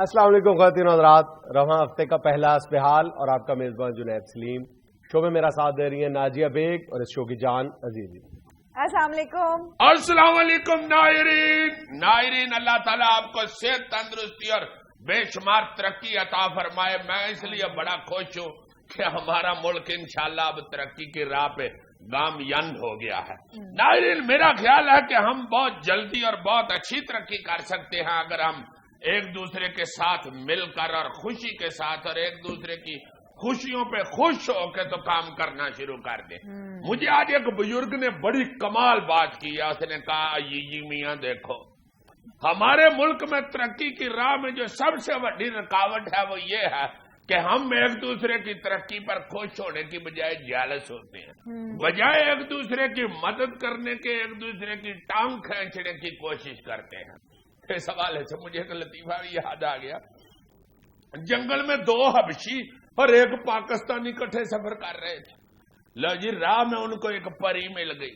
السلام علیکم خواتین و حضرات، رواں ہفتے کا پہلا اسپہال اور آپ کا میزبان جنید سلیم. شو میں میرا ساتھ دے رہی ہیں ناجیہ بیگ اور اس شو کی جان عزیزی. السلام علیکم. السلام علیکم ناظرین اللہ تعالیٰ آپ کو صحت تندرستی اور بے شمار ترقی عطا فرمائے. میں اس لیے بڑا خوش ہوں کہ ہمارا ملک انشاءاللہ اب ترقی کی راہ پہ گامزن ہو گیا ہے. ناظرین میرا خیال ہے کہ ہم بہت جلدی اور بہت اچھی ترقی کر سکتے ہیں اگر ہم ایک دوسرے کے ساتھ مل کر اور خوشی کے ساتھ اور ایک دوسرے کی خوشیوں پہ خوش ہو کے تو کام کرنا شروع کر دیں. مجھے آج ایک بزرگ نے بڑی کمال بات کی ہے. اس نے کہا جی میاں دیکھو ہمارے ملک میں ترقی کی راہ میں جو سب سے بڑی رکاوٹ ہے وہ یہ ہے کہ ہم ایک دوسرے کی ترقی پر خوش ہونے کی بجائے جالس ہوتے ہیں، بجائے ایک دوسرے کی مدد کرنے کے ایک دوسرے کی ٹانگ کھینچنے کی کوشش کرتے ہیں. اس حوالے سے مجھے ایک لطیفہ بھی یاد آ گیا. جنگل میں دو حبشی اور ایک پاکستانی اکٹھے سفر کر رہے تھے. لو جی راہ میں ان کو ایک پری مل گئی.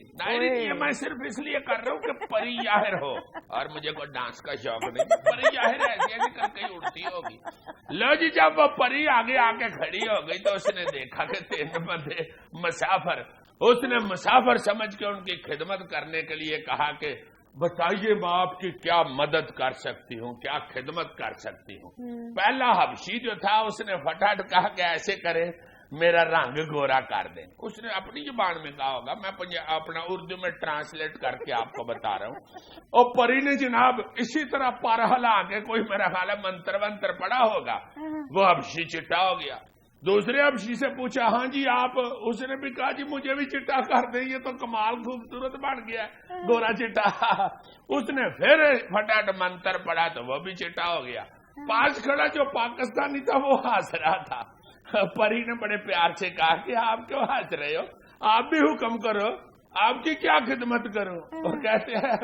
یہ میں صرف اس لیے کر رہا ہوں کہ پری یاہر ہو اور مجھے کوئی ڈانس کا شوق نہیں. پری یاہر ایسی ایسی کر کے اڑتی ہوگی. لو جی جب وہ پری آگے آ کے کھڑی ہو گئی تو اس نے دیکھا کہ تین بندے مسافر. اس نے مسافر سمجھ کے ان کی خدمت کرنے کے لیے کہا کہ بتائیے میں آپ کی کیا مدد کر سکتی ہوں، کیا خدمت کر سکتی ہوں. پہلا حبشی جو تھا اس نے فٹافٹ کہا کہ ایسے کرے میرا رنگ گورا کر دیں. اس نے اپنی زبان میں کہا ہوگا، میں اپنا اردو میں ٹرانسلیٹ کر کے آپ کو بتا رہا ہوں. اور پری نے جناب اسی طرح پر ہلا کے کوئی میرا خیال ہے منتر ونتر پڑا ہوگا، وہ حبشی چٹا ہو گیا. دوسرے حبشی سے پوچھا ہاں جی آپ، اس نے بھی کہا جی مجھے بھی چٹا کر دیں، یہ تو کمال خوبصورت بن گیا گورا چٹا. اس نے پھر فٹافٹ منتر پڑا تو وہ بھی چٹا ہو گیا. پاس کھڑا جو پاکستانی تھا وہ ہنس رہا تھا. پری نے بڑے پیار سے کہا کہ آپ کیوں ہنس رہے ہو، آپ بھی حکم کرو، آپ کی کیا خدمت کروں. اور کہتے ہیں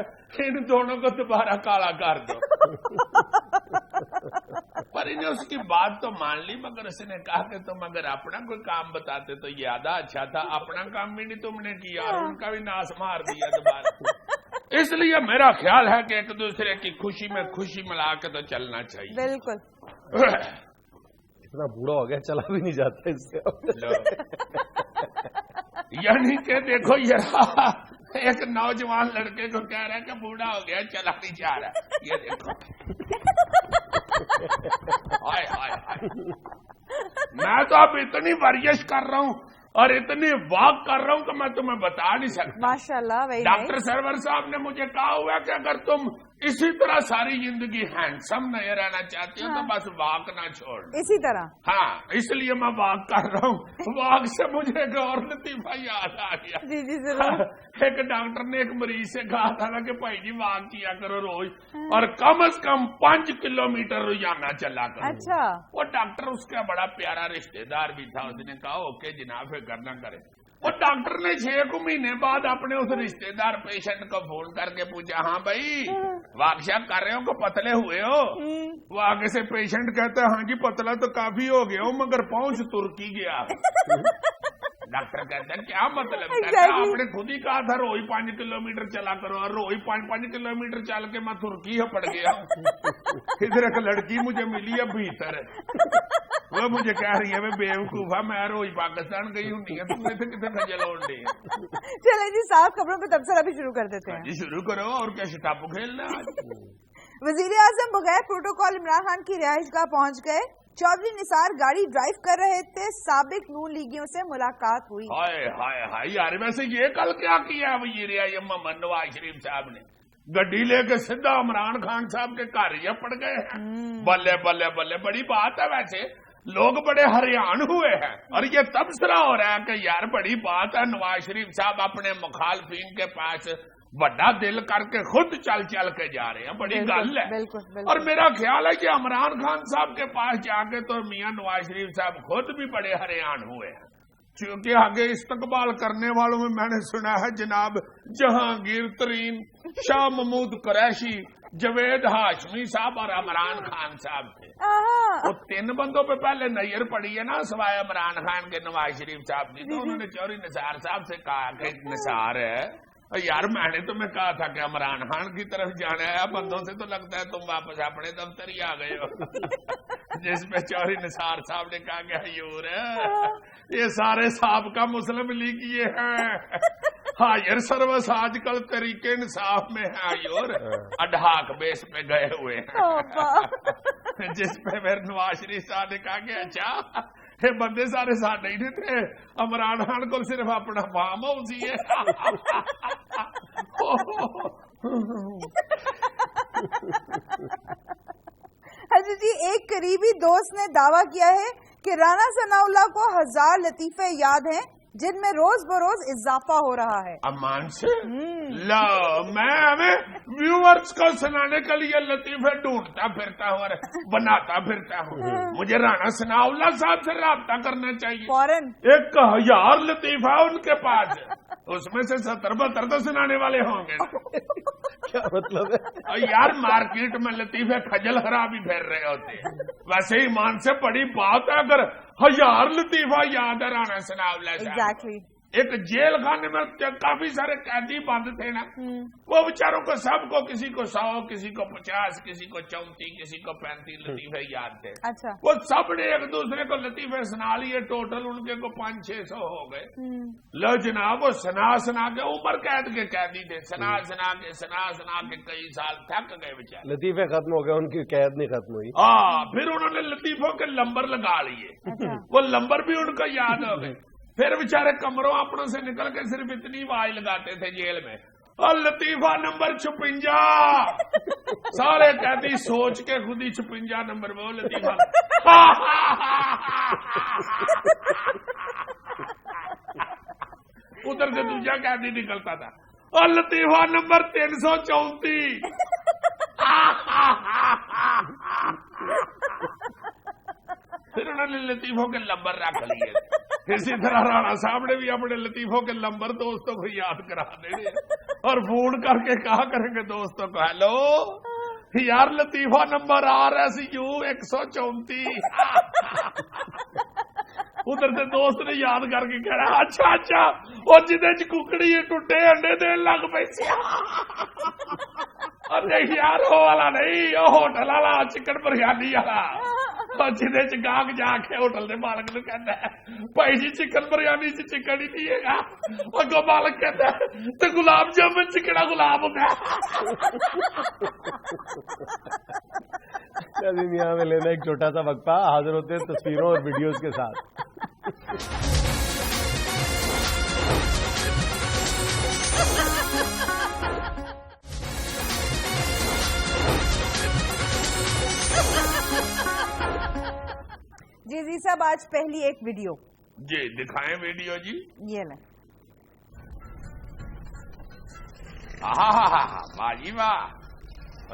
ان دونوں کو دوبارہ کالا کر دو. پری نے اس کی بات تو مان لی مگر اس نے کہا کہ تم اگر اپنا کوئی کام بتاتے تو زیادہ اچھا تھا. اپنا کام بھی نہیں تم نے کیا اور ان کا بھی ناس مار دیا دوبارہ. اس لیے میرا خیال ہے کہ ایک دوسرے کی خوشی میں خوشی ملا کے تو چلنا چاہیے. بالکل. اتنا بوڑھا ہو گیا چلا بھی نہیں جاتا اس سے. یعنی کہ دیکھو یہ ایک نوجوان لڑکے کو کہہ رہا ہے کہ بوڑھا ہو گیا چلا نہیں جا رہا. یہ دیکھو میں تو اب اتنی ورزش کر رہا ہوں اور اتنی واک کر رہا ہوں کہ میں تمہیں بتا نہیں سکتا. ماشاءاللہ. ڈاکٹر سرور صاحب نے مجھے کہا ہوا کہ اگر تم اسی طرح ساری زندگی ہینڈسم نہیں رہنا چاہتی ہو تو بس واک نہ چھوڑ اسی طرح. ہاں اس لیے میں واک کر رہا ہوں. واک سے مجھے ایک اور لطیفہ یاد آ گیا. جی ضرور. ایک ڈاکٹر نے ایک مریض سے کہا تھا نا کہ بھائی جی واک کیا کرو روز اور کم از کم 5 کلومیٹر روزانہ چلا کرو. اچھا. وہ ڈاکٹر اس کا بڑا پیارا رشتے دار بھی تھا. اس نے کہا اوکے جناب کرنا کرے. اور ڈاکٹر نے 6 مہینے بعد اپنے اس رشتے دار پیشنٹ کو فون کر کے پوچھا ہاں بھائی واک کر رہے ہو کہ پتلے ہوئے ہو. وہ آگے سے پیشنٹ کہتا ہے ہاں جی پتلا تو کافی ہو گیا ہوں مگر پہنچ ترکی گیا. ڈاکٹر کہتا ہے کیا مطلب؟ کہتا ہے آپ نے خود ہی کہا تھا روز 5 کلومیٹر چلا کرو اور روز 5 کلومیٹر چل کے میں ترکی ہو پڑ گیا. ادھر ایک لڑکی مجھے ملی ہے بھیتر، وہ مجھے کہہ رہی ہے میں بیوقوفا میں روز پاکستان گئی ہوں نہیں تم سے کتنے خجل ہو رہی ہے. چلے جی صاف خبروں پہ تبصرہ بھی شروع کر دیتے ہیں. جی شروع کرو. اور کیا شٹاپو کھیلنا. وزیر اعظم بغیر پروٹوکول عمران خان کی رہائش گاہ پہنچ گئے. چودھری نثار گاڑی ڈرائیو کر رہے تھے. سابق نون لیگیوں سے ملاقات ہوئی. ہائے ہائے ہائے یار ویسے یہ کل کیا کیا وزیر اعظم محمد نواز شریف صاحب نے؟ گڈی لے کے سیدھا عمران خان صاحب کے گھر ہی پڑ گئے ہیں. بلے بلے بلے بڑی بات ہے. ویسے لوگ بڑے حیران ہوئے ہیں اور یہ تبصرہ ہو رہا ہے کہ یار بڑی بات ہے نواز شریف صاحب اپنے مخالفین کے پاس بڑا دل کر کے خود چل چل کے جا رہے ہیں. بڑی گل ہے. اور میرا خیال ہے کہ عمران خان صاحب کے پاس جا کے تو میاں نواز شریف صاحب خود بھی بڑے حیران ہوئے ہیں کیونکہ آگے استقبال کرنے والوں میں نے سنا ہے جناب جہانگیر ترین، شاہ محمود قریشی، جوید ہاشمی صاحب اور عمران خان صاحب تھے. وہ 3 بندوں پہ پہلے نظر پڑی ہے نا سوائے عمران خان کے نواز شریف صاحب کی. تو انہوں نے چودھری نثار صاحب سے کہا کہ نثار ہے یار میں نے تمہیں کہا تھا کہ عمران خان کی طرف جانا ہے، بندوں سے تو لگتا ہے تم واپس اپنے دفتر ہی آ گئے ہو۔ جس پہ چوہری نثار صاحب نے کہا کہ حیور یہ سارے سابقہ مسلم لیگ یہ ہیں، ہائر سروس آج کل طریقے انصاف میں ہے حیور، اڈھاک بیس پہ گئے ہوئے ہیں۔ جس پہ پھر نواز شریف صاحب نے کہا کہ اچھا یہ بندے سارے ساتھ نہیں تھے، عمران خان کو صرف اپنا فارم ہاؤس ہی ہے۔ حضرت جی ایک قریبی دوست نے دعویٰ کیا ہے کہ رانا ثناء اللہ کو 1000 لطیفے یاد ہیں جن میں روز بروز اضافہ ہو رہا ہے۔ امان سے لا میں ہمیں ویورز کو سنانے کے لیے لطیفے ڈھونڈتا پھرتا ہوں اور بناتا پھرتا ہوں، مجھے رانا ثناء اللہ صاحب سے رابطہ کرنا چاہیے۔ فوراً 1000 لطیفہ ان کے پاس ہے، اس میں سے 70-72 تو سنانے والے ہوں گے۔ کیا مطلب ہے؟ یار مارکیٹ میں لطیفے کھجل خراب ہی پھیر رہے ہوتے ہیں، ویسے ایمان سے بڑی بات ہے اگر 1000 لطیفہ یاد ہے رانا ثناء اللہ صاحب۔ ایگزیکٹلی ایک جیل خانے میں کافی سارے قیدی بند تھے نا، وہ بیچاروں کو سب کو کسی کو 100 کسی کو 50 کسی کو 34 کسی کو 35 لطیفے یاد تھے۔ اچھا وہ سب نے ایک دوسرے کو لطیفے سنا لیے، ٹوٹل ان کے کو 500-600 ہو گئے۔ لو جناب وہ سنا کے عمر قید کے قیدی تھے، سنا کے کئی سال تھک گئے بیچارے، لطیفے ختم ہو گئے، ان کی قید نہیں ختم ہوئی۔ پھر انہوں نے لطیفوں کے لمبر لگا لیے، وہ لمبر بھی ان کو یاد ہو گئے۔ پھر بیچارے کمروں اپنوں سے نکل کے صرف اتنی آواز لگاتے تھے جیل میں، اور لطیفہ نمبر 56، سارے قیدی سوچ کے خود ہی 56 نمبر میں وہ لطیفہ ادھر سے دوسرا قیدی نکلتا تھا، اور لطیفہ نمبر 334۔ پھر انہوں نے لطیفوں کے لمبر رکھ لیے۔ اسی طرح رانا صاحب نے بھی اپنے لطیفوں کے لمبر دوستوں کو یاد کرا دینے اور فون کر کے کہا کریں گے دوستوں کو، ہیلو یار لطیفہ نمبر RSU 134۔ ادھر سے دوست نے یاد کر کے کہہ رہا اچھا وہ جہاں ککڑی ٹوٹے انڈے دین لگ پی سی، نہیں یار وہ والا نہیں، وہ ہوٹل والا چکن بریانی والا، جہاں گاہک جا کے ہوٹل کے مالک نے کہتا ہے بھائی جی چکن بریانی چکن ہی نہیں ہے، اگو مالک کہتا ہے تو گلاب جامن چکنا گلاب ہوگا۔ یہاں میں لینا ایک چھوٹا سا وقفہ، حاضر ہوتے ہیں تصویروں اور ویڈیوز کے ساتھ۔ جی صاحب آج پہلی ایک ویڈیو جی دکھائیں ویڈیو جی، یہ لیں۔ باجی واہ،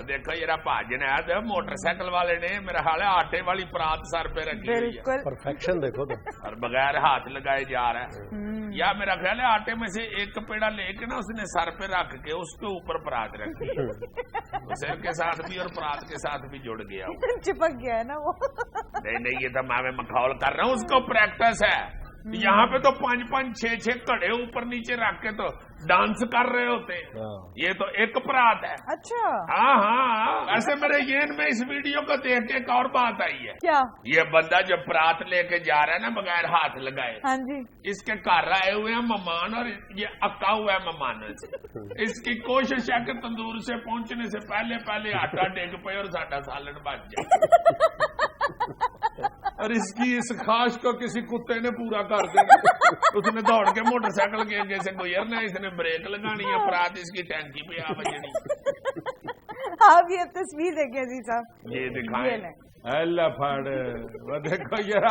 دیکھو یہ پاج نے آیا موٹر سائیکل والے نے میرا خیال ہے آٹے والی پرات سر پہ رکھی ہوئی ہے، پرفیکشن دیکھو تو، اور بغیر ہاتھ لگائے جا رہا ہے، یا میرا خیال ہے آٹے میں سے ایک پیڑا لے کے نا اس نے سر پہ رکھ کے اس کے اوپر پرات رکھی، سر کے ساتھ بھی اور پرات کے ساتھ بھی جڑ گیا، چپک گیا ہے نا وہ۔ نہیں یہ تو میں مخول کر رہا ہوں، اس کو پریکٹس ہے۔ یہاں پہ تو 5-5 6-6 کڑے اوپر نیچے رکھ کے تو ڈانس کر رہے ہوتے ہیں، یہ تو ایک پرات ہے۔ اچھا ہاں ایسے میرے ذہن میں اس ویڈیو کو دیکھ کے ایک اور بات آئی ہے، کیا؟ یہ بندہ جو پرات لے کے جا رہا ہے نا بغیر ہاتھ لگائے، ہاں جی، اس کے گھر آئے ہوئے ہیں مہمان اور یہ اکا ہوا ہے مہمان سے، اس کی کوشش ہے کہ تندور سے پہنچنے سے پہلے آٹا ڈگ پے اور ساڈا سالن بچ جائے، اور اس کی اس خواہش کو کسی کتے نے پورا کر دیا، اس نے دوڑ کے موٹر سائیکل کے آگے سے گزرنا، اس نے بریک لگانی ہے، پرات اس کی ٹینکی پہ آ بجنی۔ آپ یہ تصویر دیکھیں جی صاحب، یہ دکھائیں اللہ پھاڑ، دیکھو یہ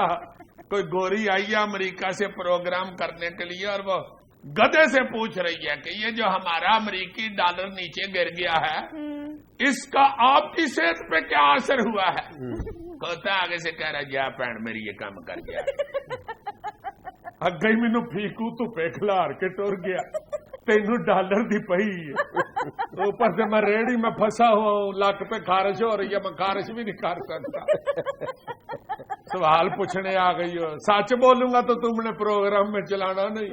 کوئی گوری آئی ہے امریکہ سے پروگرام کرنے کے لیے اور وہ گدھے سے پوچھ رہی ہے کہ یہ جو ہمارا امریکی ڈالر نیچے گر گیا ہے اس کا آپ کی صحت پہ کیا اثر ہوا ہے؟ کہتا آگے سے کہہ رہا جا پینڈ میری یہ کام کر گیا، اگئی مینو پھیکو تو پہ کھلار کے ٹر گیا، تینو ڈالر دی پئی اوپر سے میں ریڑی میں پھنسا ہوا ہوں، لک پہ خارش ہو رہی ہے، میں خارش بھی نہیں کر سکتا، سوال پوچھنے آ گئی ہو، سچ بولوں گا تو تم نے پروگرام میں چلانا نہیں،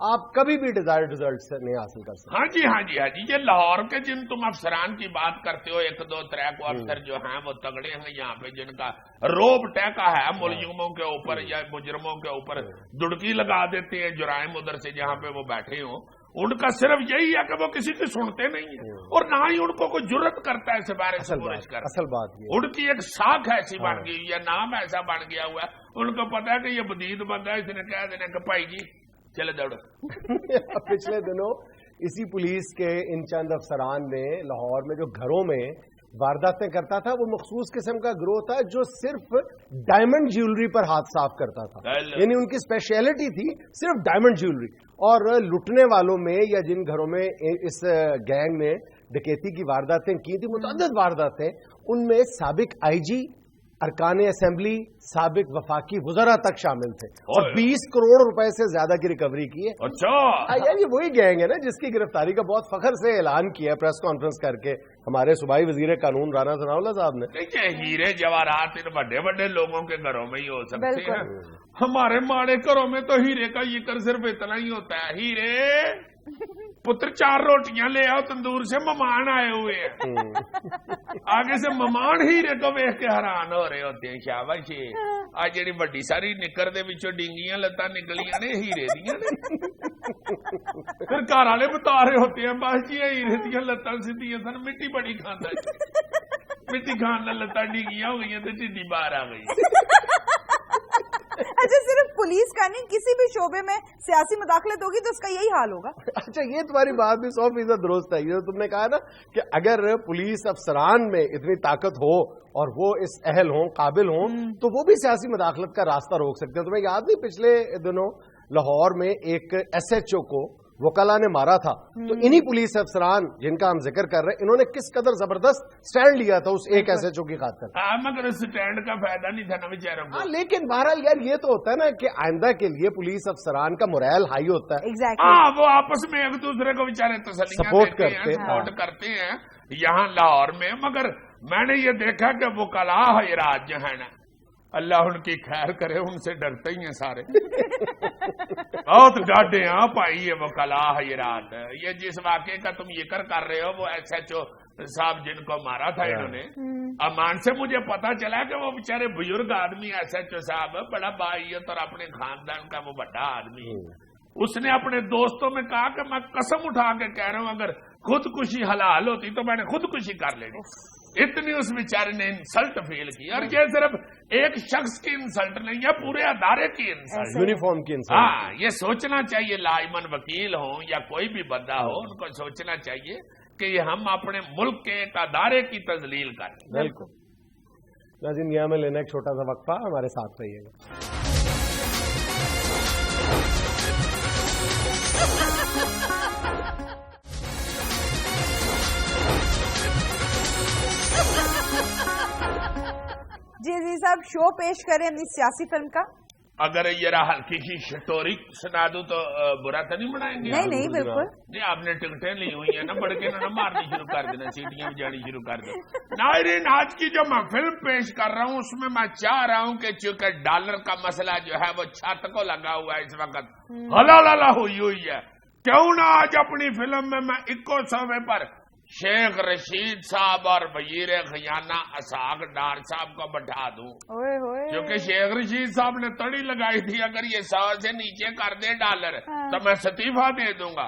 آپ کبھی بھی ڈیزائرڈ ریزلٹ سے نہیں حاصل کر سکتے. ہاں جی ہاں جی ہاں جی. یہ لاہور کے جن تم افسران کی بات کرتے ہو 1 2 3 کو افسر جو ہیں وہ تگڑے ہیں یہاں پہ جن کا روب ٹیکا ہے ملزموں کے اوپر یا مجرموں کے اوپر دڑکی لگا دیتے ہیں جرائم ادھر سے جہاں پہ وہ بیٹھے ہوں, ان کا صرف یہی ہے کہ وہ کسی کی سنتے نہیں ہیں اور نہ ہی ان کو کوئی جرت کرتا ہے سپارے سے گزارش کر. اصل بات ان کی ایک ساکھ ایسی بن گئی یا نام ایسا بن گیا ہوا ہے, ان کو پتا ہے کہ یہ بدید بندہ ہے, اس نے کہہ دینا کہ بھائی جی چلے دوڑو. پچھلے دنوں اسی پولیس کے ان چند افسران نے لاہور میں جو گھروں میں وارداتیں کرتا تھا وہ مخصوص قسم کا گروہ تھا جو صرف ڈائمنڈ جیولری پر ہاتھ صاف کرتا تھا, یعنی ان کی اسپیشلٹی تھی صرف ڈائمنڈ جیولری. اور لٹنے والوں میں یا جن گھروں میں اس گینگ نے ڈکیتی کی وارداتیں کی تھی, متعدد وارداتیں, ان میں سابق آئی جی, ارکان اسمبلی, سابق وفاقی وزراء تک شامل تھے اور 20 کروڑ روپے سے زیادہ کی ریکوری کی ہے. اچھا یار یہ وہی گینگ ہے نا جس کی گرفتاری کا بہت فخر سے اعلان کیا ہے پریس کانفرنس کر کے ہمارے صوبائی وزیر قانون رانا ثناء اللہ صاحب نے. ہیرے جواہرات ان بڑے بڑے لوگوں کے گھروں میں ہی ہو سکتے ہیں, ہمارے ماڑے گھروں میں تو ہیرے کا ذکر صرف اتنا ہی ہوتا ہے, ہیرے پتر 4 روٹیاں لے آؤ تندور سے, مہمان آئے ہوئے ہیں. آگے سے مہمان ہیرے کو ویخ کے حیران ہو رہے ہوتے ہیں. شاباش, آج جڑی بڑی ساری نکر دے وچوں ڈینگیاں لتاں نکلیاں نے ہیرے دیاں نے. پھر گھر والے بتا رہے ہوتے ہیں بس جی ہیرے دیاں لتاں سیدھیاں سن, مٹی بڑی کھاندا ہے, مٹی کھان نال لتاں ڈینگیاں ہو گئی تے ٹڈی باہر آ گئی. اچھا صرف پولیس کا نہیں, کسی بھی شعبے میں سیاسی مداخلت ہوگی تو اس کا یہی حال ہوگا. اچھا یہ تمہاری بات بھی 100% درست ہے. یہ تم نے کہا نا کہ اگر پولیس افسران میں اتنی طاقت ہو اور وہ اس اہل ہوں, قابل ہوں, تو وہ بھی سیاسی مداخلت کا راستہ روک سکتے ہیں. تمہیں یاد نہیں پچھلے دنوں لاہور میں ایک SHO کو وکلا نے مارا تھا, تو انہی پولیس افسران جن کا ہم ذکر کر رہے ہیں انہوں نے کس قدر زبردست سٹینڈ لیا تھا اس ایک SHO کی خاطر. مگر سٹینڈ کا فائدہ نہیں تھا نا بیچاروں کو. لیکن بہرحال یار یہ تو ہوتا ہے نا کہ آئندہ کے لیے پولیس افسران کا مورائل ہائی ہوتا ہے. وہ آپس میں ایک دوسرے کو بیچارے تسلیاں سپورٹ کرتے ہیں یہاں لاہور میں. مگر میں نے یہ دیکھا کہ وکلا حضرات جو ہے نا, اللہ ان کی خیر کرے, ان سے ڈرتے ہی ہیں سارے. بہت ڈاڈے ہیں پائی یہ وکلا حضرات. یہ جس واقعے کا تم ذکر کر رہے ہو وہ SHO صاحب جن کو مارا تھا انہوں نے, امان سے مجھے پتا چلا کہ وہ بیچارے بزرگ آدمی SHO صاحب بڑا باعزت اور اپنے خاندان کا وہ بڑا آدمی. اس نے اپنے دوستوں میں کہا کہ میں قسم اٹھا کے کہہ رہا ہوں اگر خودکشی حلال ہوتی تو میں نے خودکشی کر لینی. اتنی اس بیچارے نے انسلٹ فیل کی. اور یہ صرف ایک شخص کی انسلٹ نہیں ہے, پورے ادارے کی انسلٹ, یونیفارم کی انسلٹ. ہاں یہ سوچنا چاہیے لائمن وکیل ہوں یا کوئی بھی بندہ ہو, ان کو سوچنا چاہیے کہ یہ ہم اپنے ملک کے ایک ادارے کی تذلیل کریں. بالکل. ناظرین یہاں میں لینا ایک چھوٹا سا وقفہ, ہمارے ساتھ رہیے گا. جی عزیز صاحب شو پیش کریں اپنی سیاسی فلم کا. اگر یہ ہلکی سی اسٹوری سنا دوں تو برا تو نہیں بنائیں گے؟ نہیں بالکل نہیں. آپ نے ٹکٹیں لی ہوئی ہیں نا, بڑھ کے نہ مارنی شروع کر دینا, سیٹیاں بھی جانی شروع کر دیں. ناظرین آج کی جو میں فلم پیش کر رہا ہوں اس میں میں چاہ رہا ہوں کہ چونکہ ڈالر کا مسئلہ جو ہے وہ چھت کو لگا ہوا ہے اس وقت, ہلا ہوئی ہے, کیوں نہ آج اپنی فلم میں 100 پر شیخ رشید صاحب اور وزیر خزانہ اسحاق ڈار صاحب کو بٹھا دوں, کیونکہ شیخ رشید صاحب نے تڑی لگائی تھی اگر یہ 100 سے نیچے کر دے ڈالر تو میں استعفیٰ دے دوں گا.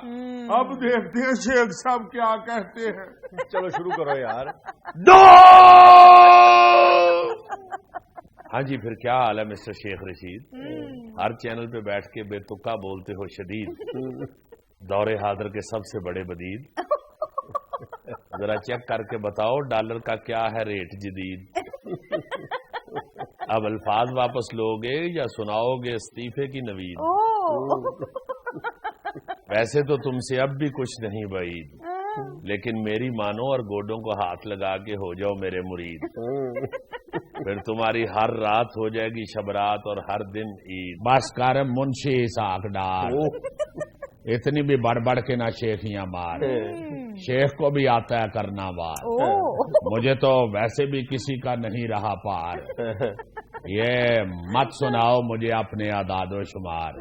اب دیکھتے ہیں شیخ صاحب کیا کہتے ہیں. چلو شروع کرو یار. دو ہاں جی, پھر کیا حال ہے مسٹر شیخ رشید؟ ہر چینل پہ بیٹھ کے بے تکا بولتے ہو شدید, دور حاضر کے سب سے بڑے بدید. ذرا چیک کر کے بتاؤ ڈالر کا کیا ہے ریٹ جدید. اب الفاظ واپس لو گے یا سناؤ گے استعفے کی نوید؟ ویسے تو تم سے اب بھی کچھ نہیں بعید, لیکن میری مانو اور گوڈوں کو ہاتھ لگا کے ہو جاؤ میرے مرید. پھر تمہاری ہر رات ہو جائے گی شبرات اور ہر دن عید. بس کر منشی اسحاق ڈار, اتنی بھی بڑھ بڑھ کے نہ شیخیاں مار, شیخ کو بھی آتا ہے کرنا وار. مجھے تو ویسے بھی کسی کا نہیں رہا پار, یہ مت سناؤ مجھے اپنے اعداد و شمار.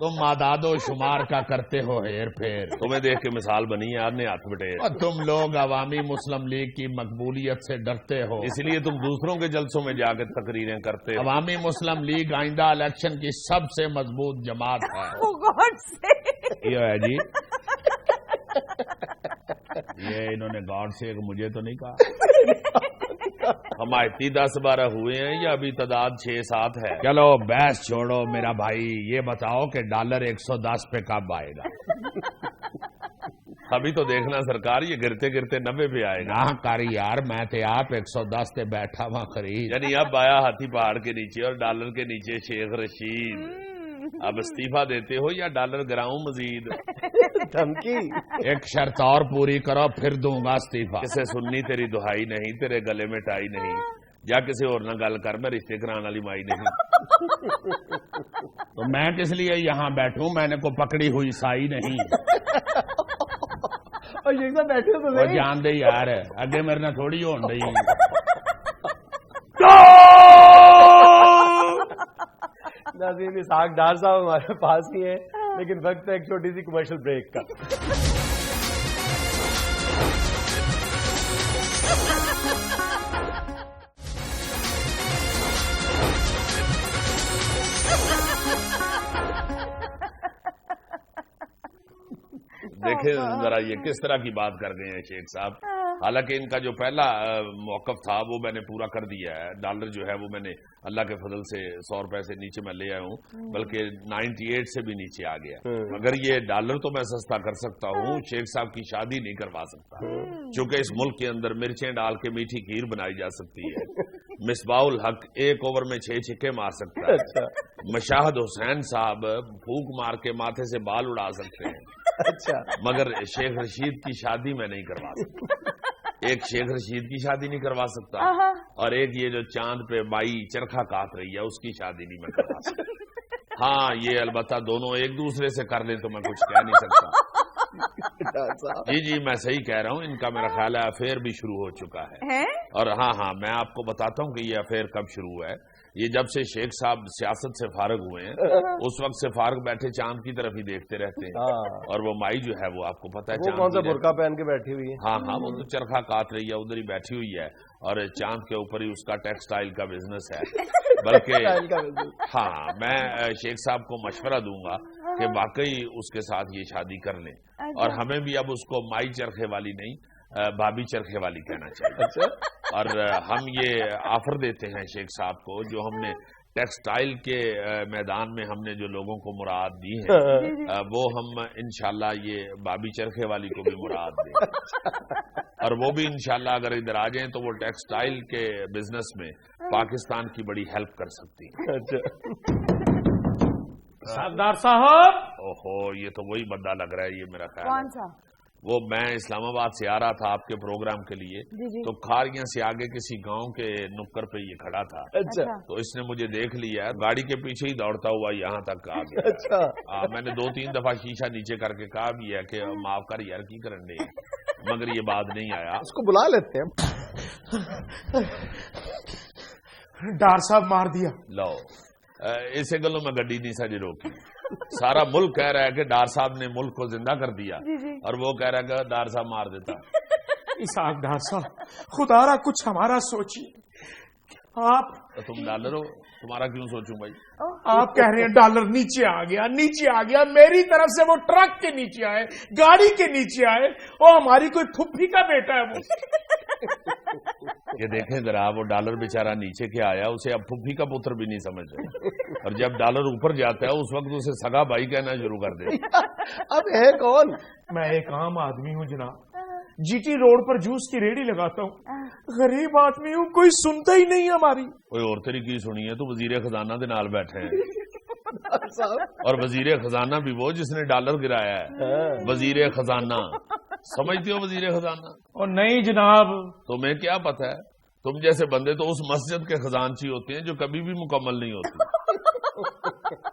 تم اعداد و شمار کا کرتے ہو ہیر پھیر. تمہیں دیکھ کے مثال بنی ہے آدھے ہاتھ بٹے. تم لوگ عوامی مسلم لیگ کی مقبولیت سے ڈرتے ہو, اس لیے تم دوسروں کے جلسوں میں جا کے تقریریں کرتے ہو. عوامی مسلم لیگ آئندہ الیکشن کی سب سے مضبوط جماعت ہے. یہ ہے جی, یہ انہوں نے گاڈ سے مجھے تو نہیں کہا. حمایتی 10-12 ہوئے ہیں یا ابھی تعداد 6-7 ہے؟ چلو بحث چھوڑو میرا بھائی, یہ بتاؤ کہ ڈالر 110 پہ کب آئے گا؟ ابھی تو دیکھنا سرکار, یہ گرتے گرتے 90 پہ آئے گا. نہ کاری یار, میں تے آپ 110 پہ بیٹھا وہاں خرید. یعنی اب آیا ہاتھی پہاڑ کے نیچے اور ڈالر کے نیچے شیخ رشید. اب استعفیٰ دیتے ہو یا ڈالر گراؤں مزید؟ دھمکی. ایک شرط اور پوری کرو پھر دوں گا استعفیٰ. کسے سننی تیری دہائی نہیں, تیرے گلے میں ٹائی نہیں, یا کسی اور نہ گل کر, میں رشتے کرانے والی مائی نہیں. تو میں کس لیے یہاں بیٹھوں, میں نے کو پکڑی ہوئی سائی نہیں. اور یہ بیٹھے تو جان دے یار, اگے میرے نہ تھوڑی ہون رہی. ناظرین, اسحاق ڈار صاحب ہمارے پاس ہی ہیں, لیکن وقت ہے ایک چھوٹی سی کمرشل بریک کا. دیکھیں ذرا یہ کس طرح کی بات کر گئے ہیں شیخ صاحب. حالانکہ ان کا جو پہلا موقف تھا وہ میں نے پورا کر دیا ہے. ڈالر جو ہے وہ میں نے اللہ کے فضل سے 100 روپے سے نیچے میں لے آیا ہوں, بلکہ 98 سے بھی نیچے آ گیا. مگر یہ ڈالر تو میں سستا کر سکتا ہوں, شیخ صاحب کی شادی نہیں کروا سکتا, چونکہ اس ملک کے اندر مرچیں ڈال کے میٹھی کھیر بنائی جا سکتی ہے. مصباح الحق 1 اوور میں 6 چھکے مار سکتا ہے. مشاہد حسین صاحب پھونک مار کے ماتھے سے بال اڑا سکتے ہیں. اچھا, مگر شیخ رشید کی شادی میں نہیں کروا سکتا. ایک شیخ رشید کی شادی نہیں کروا سکتا, اور ایک یہ جو چاند پہ مائی چرخا کاٹ رہی ہے اس کی شادی نہیں میں کروا سکتا. ہاں, یہ البتہ دونوں ایک دوسرے سے کر لیں تو میں کچھ کہہ نہیں سکتا. جی میں صحیح کہہ رہا ہوں, ان کا میرا خیال ہے افیئر بھی شروع ہو چکا ہے. اور ہاں میں آپ کو بتاتا ہوں کہ یہ افیئر کب شروع ہوا ہے. یہ جب سے شیخ صاحب سیاست سے فارغ ہوئے ہیں اس وقت سے فارغ بیٹھے چاند کی طرف ہی دیکھتے رہتے ہیں. اور وہ مائی جو ہے وہ آپ کو پتا ہے کون سا برقع پہن کے بیٹھی ہوئی ہے. ہاں وہ تو چرخا کاٹ رہی ہے, ادھر ہی بیٹھی ہوئی ہے, اور چاند کے اوپر ہی اس کا ٹیکسٹائل کا بزنس ہے. بلکہ ہاں میں شیخ صاحب کو مشورہ دوں گا کہ واقعی اس کے ساتھ یہ شادی کر لیں, اور ہمیں بھی اب اس کو مائی چرخے والی نہیں بابی چرخے والی کہنا چاہیے. اور ہم یہ آفر دیتے ہیں شیخ صاحب کو, جو ہم نے ٹیکسٹائل کے میدان میں ہم نے جو لوگوں کو مراد دی ہے وہ ہم انشاءاللہ یہ بابی چرخے والی کو بھی مراد دیں, اور وہ بھی انشاءاللہ اگر ادھر آ جائیں تو وہ ٹیکسٹائل کے بزنس میں پاکستان کی بڑی ہیلپ کر سکتی ہے. سردار صاحب, اوہو یہ تو وہی بندہ لگ رہا ہے, یہ میرا خیال کون سا؟ وہ میں اسلام آباد سے آ رہا تھا آپ کے پروگرام کے لیے, تو کھاریاں سے آگے کسی گاؤں کے نکڑ پہ یہ کھڑا تھا. اچھا, تو اس نے مجھے دیکھ لیا, گاڑی کے پیچھے ہی دوڑتا ہوا یہاں تک آ گیا. اچھا, میں نے 2-3 دفعہ شیشہ نیچے کر کے کہا بھی ہے کہ معاف کر یار کی کرنے, مگر یہ بات نہیں آیا. اس کو بلا لیتے ہیں. ڈار صاحب مار دیا. لو اسے گلوں میں گڈی نہیں سجی روکی. سارا ملک کہہ رہا ہے کہ ڈار صاحب نے ملک کو زندہ کر دیا, اور وہ کہہ رہا ہے کہ ڈار صاحب مار دیتا. اسحاق ڈار صاحب, خدا را کچھ ہمارا سوچیے. آپ تم ڈالر ہو, تمہارا کیوں سوچوں بھائی؟ آپ کہہ رہے ہیں ڈالر نیچے آ گیا, نیچے آ گیا, میری طرف سے وہ ٹرک کے نیچے آئے, گاڑی کے نیچے آئے, اور ہماری کوئی پھپھی کا بیٹا ہے وہ. یہ دیکھیں ذرا, وہ ڈالر بیچارہ نیچے کے آیا, اسے اب پھپھی کا پتر بھی نہیں سمجھ رہے, اور جب ڈالر اوپر جاتا ہے اس وقت اسے سگا بھائی کہنا شروع کر دے. اب ہے کون؟ میں ایک عام آدمی ہوں جناب, جی ٹی روڈ پر جوس کی ریڑھی لگاتا ہوں, غریب آدمی ہوں, کوئی سنتا ہی نہیں ہماری. کوئی اور طریقے کی سنی ہے تو وزیر خزانہ دے نال بیٹھے ہیں, اور وزیر خزانہ بھی وہ جس نے ڈالر گرایا ہے. وزیر خزانہ سمجھتے ہو وزیر خزانہ؟ اور نہیں جناب, تمہیں کیا پتہ ہے, تم جیسے بندے تو اس مسجد کے خزانچی ہوتے ہیں جو کبھی بھی مکمل نہیں ہوتی.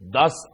10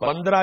15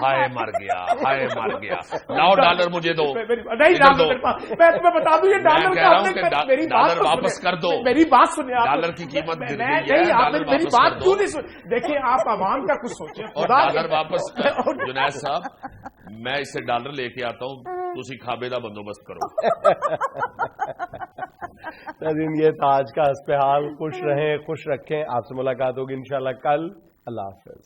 ہائے مر گیا، ہائے مر گیا، لاؤ ڈالر مجھے دو، نہیں ڈالر میرے پاس، میں تمہیں بتا دوں یہ ڈالر کہہ رہا ہوں کہ میری ڈالر واپس کر دو، میری بات سنیں آپ، ڈالر کی قیمت گر گئی ہے، نہیں آپ ڈالر میری واپس بات کر کیوں دو، نہیں سن، دیکھیں آپ عوام کا کچھ سوچیں، اور ڈالر واپس جنید صاحب میں اس سے ڈالر لے کے آتا ہوں، تسی کھابے دا بندوبست کرو۔ ناظرین یہ تھا آج کا حسب حال، خوش رہیں خوش رکھیں، آپ سے ملاقات ہوگی انشاءاللہ کل، اللہ حافظ۔